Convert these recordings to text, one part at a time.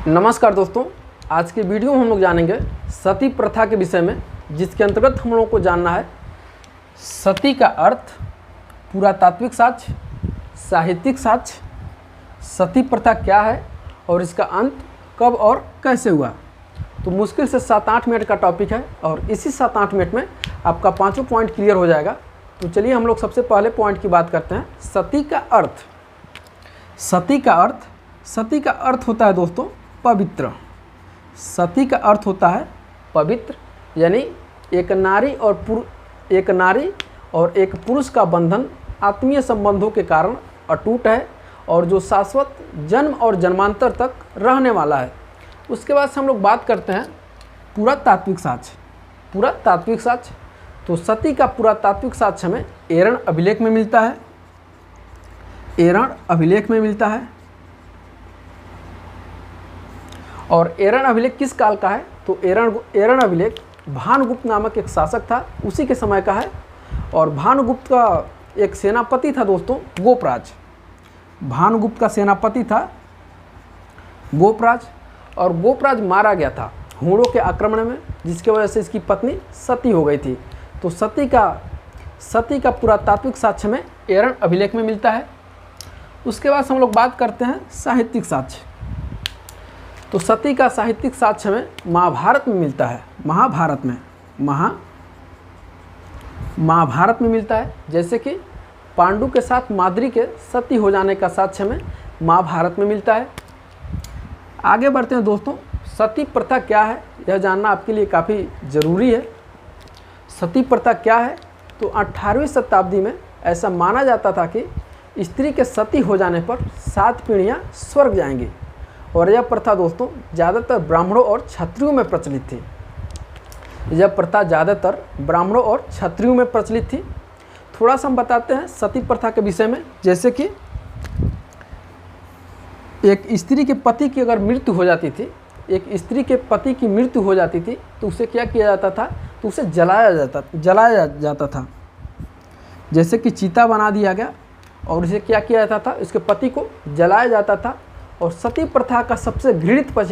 नमस्कार दोस्तों, आज के वीडियो में हम लोग जानेंगे सती प्रथा के विषय में, जिसके अंतर्गत हम लोगों को जानना है सती का अर्थ, पुरातात्विक साक्ष्य, साहित्यिक साक्ष्य, सती प्रथा क्या है और इसका अंत कब और कैसे हुआ। तो मुश्किल से 7-8 मिनट का टॉपिक है और इसी 7-8 मिनट में आपका पांचों पॉइंट क्लियर हो जाएगा। तो चलिए हम लोग सबसे पहले पॉइंट की बात करते हैं, सती का अर्थ। सती का अर्थ होता है दोस्तों पवित्र। सती का अर्थ होता है पवित्र, यानी एक नारी और एक पुरुष का बंधन आत्मीय संबंधों के कारण अटूट है और जो शाश्वत जन्म और जन्मांतर तक रहने वाला है। उसके बाद से हम लोग बात करते हैं पुरातात्विक साक्ष्य। तो सती का पुरातात्विक साक्ष्य हमें एरन अभिलेख में मिलता है। और एरन अभिलेख किस काल का है? तो एरन अभिलेख भानुगुप्त नामक एक शासक था, उसी के समय का है। और भानुगुप्त का एक सेनापति था दोस्तों, गोपराज। भानुगुप्त का सेनापति था गोपराज, और गोपराज मारा गया था हूणों के आक्रमण में, जिसकी वजह से इसकी पत्नी सती हो गई थी। तो सती का पुरातात्विक साक्ष्य में एरन अभिलेख में मिलता है। उसके बाद हम लोग बात करते हैं साहित्यिक साक्ष्य। तो सती का साहित्यिक साक्ष्य में महाभारत में मिलता है। महाभारत में मिलता है, जैसे कि पांडु के साथ माद्री के सती हो जाने का साक्ष्य में महाभारत में मिलता है। आगे बढ़ते हैं दोस्तों, सती प्रथा क्या है यह जानना आपके लिए काफ़ी ज़रूरी है। सती प्रथा क्या है? तो 18वीं शताब्दी में ऐसा माना जाता था कि स्त्री के सती हो जाने पर 7 पीढ़ियाँ स्वर्ग जाएंगी, और यह प्रथा दोस्तों ज़्यादातर ब्राह्मणों और क्षत्रियों में प्रचलित थी। थोड़ा सा हम बताते हैं सती प्रथा के विषय में, जैसे कि एक स्त्री के पति की अगर मृत्यु हो जाती थी, तो उसे क्या किया जाता था? तो उसे जलाया जाता था। जैसे कि चीता बना दिया गया और उसे क्या किया जाता था? उसके पति को जलाया जाता था। और सती प्रथा का सबसे घृणित पक्ष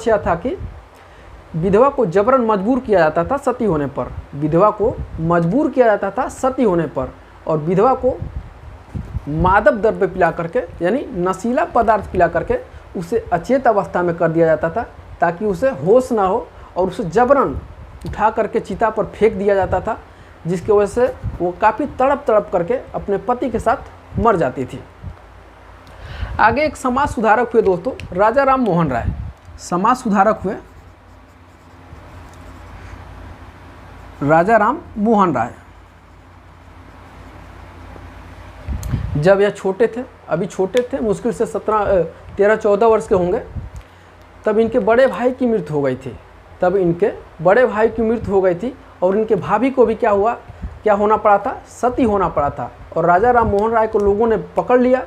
यह था कि विधवा को जबरन मजबूर किया जाता था सती होने पर। और विधवा को मादक द्रव्य पिला करके, यानी नशीला पदार्थ पिला करके उसे अचेत अवस्था में कर दिया जाता था, ताकि उसे होश ना हो, और उसे जबरन उठा करके चिता पर फेंक दिया जाता था, जिसकी वजह से वो काफ़ी तड़प करके अपने पति के साथ मर जाती थी। आगे एक समाज सुधारक हुए दोस्तों, राजा राम मोहन राय। राजा राम मोहन राय जब यह छोटे थे, मुश्किल से 13-14 वर्ष के होंगे, तब इनके बड़े भाई की मृत्यु हो गई थी। और इनके भाभी को भी क्या होना पड़ा था? सती होना पड़ा था। और राजा राम मोहन राय को लोगों ने पकड़ लिया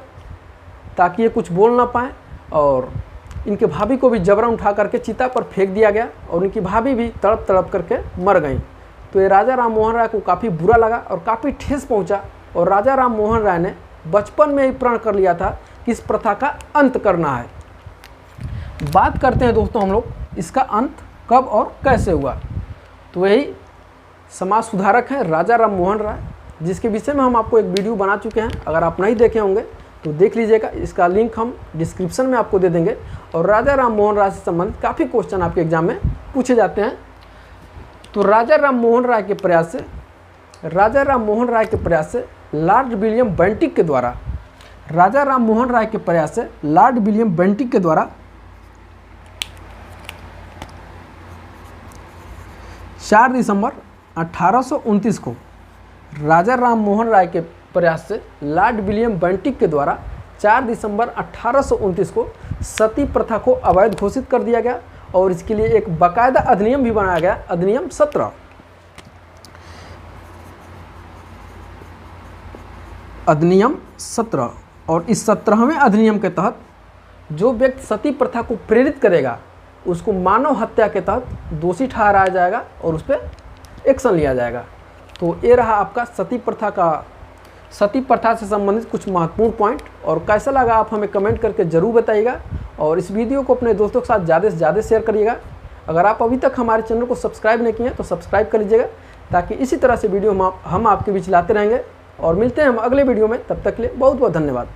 ताकि ये कुछ बोल ना पाएँ, और इनके भाभी को भी जबरन उठा करके चिता पर फेंक दिया गया, और इनकी भाभी भी तड़प करके मर गई। तो ये राजा राम मोहन राय को काफ़ी बुरा लगा और काफ़ी ठेस पहुंचा, और राजा राम मोहन राय ने बचपन में ही प्रण कर लिया था कि इस प्रथा का अंत करना है। बात करते हैं दोस्तों हम लोग इसका अंत कब और कैसे हुआ। तो यही समाज सुधारक हैं राजा राम मोहन राय, जिसके विषय में हम आपको एक वीडियो बना चुके हैं। अगर आप नहीं देखे होंगे तो देख लीजिएगा, इसका लिंक हम डिस्क्रिप्शन में आपको दे देंगे। और राजा राम मोहन राय से संबंधित काफ़ी क्वेश्चन आपके एग्जाम में पूछे जाते हैं। तो राजा राम मोहन राय के प्रयास से लॉर्ड विलियम बेंटिक के द्वारा 4 दिसंबर 1829 को राजा राम मोहन राय के प्रयास से लॉर्ड विलियम बेंटिक के द्वारा 4 दिसंबर 1829 को सती प्रथा को अवैध घोषित कर दिया गया, और इसके लिए एक बाकायदा अधिनियम भी बनाया गया, अधिनियम 17। और इस 17वें अधिनियम के तहत जो व्यक्ति सती प्रथा को प्रेरित करेगा उसको मानव हत्या के तहत दोषी ठहराया जाएगा और उस पर एक्शन लिया जाएगा। तो ये रहा आपका सती प्रथा का सती प्रथा से संबंधित कुछ महत्वपूर्ण पॉइंट। और कैसा लगा आप हमें कमेंट करके ज़रूर बताइएगा, और इस वीडियो को अपने दोस्तों के साथ ज़्यादा से ज़्यादा शेयर करिएगा। अगर आप अभी तक हमारे चैनल को सब्सक्राइब नहीं किए हैं तो सब्सक्राइब कर लीजिएगा, ताकि इसी तरह से वीडियो हम आपके बीच लाते रहेंगे। और मिलते हैं हम अगले वीडियो में, तब तक के लिए बहुत बहुत धन्यवाद।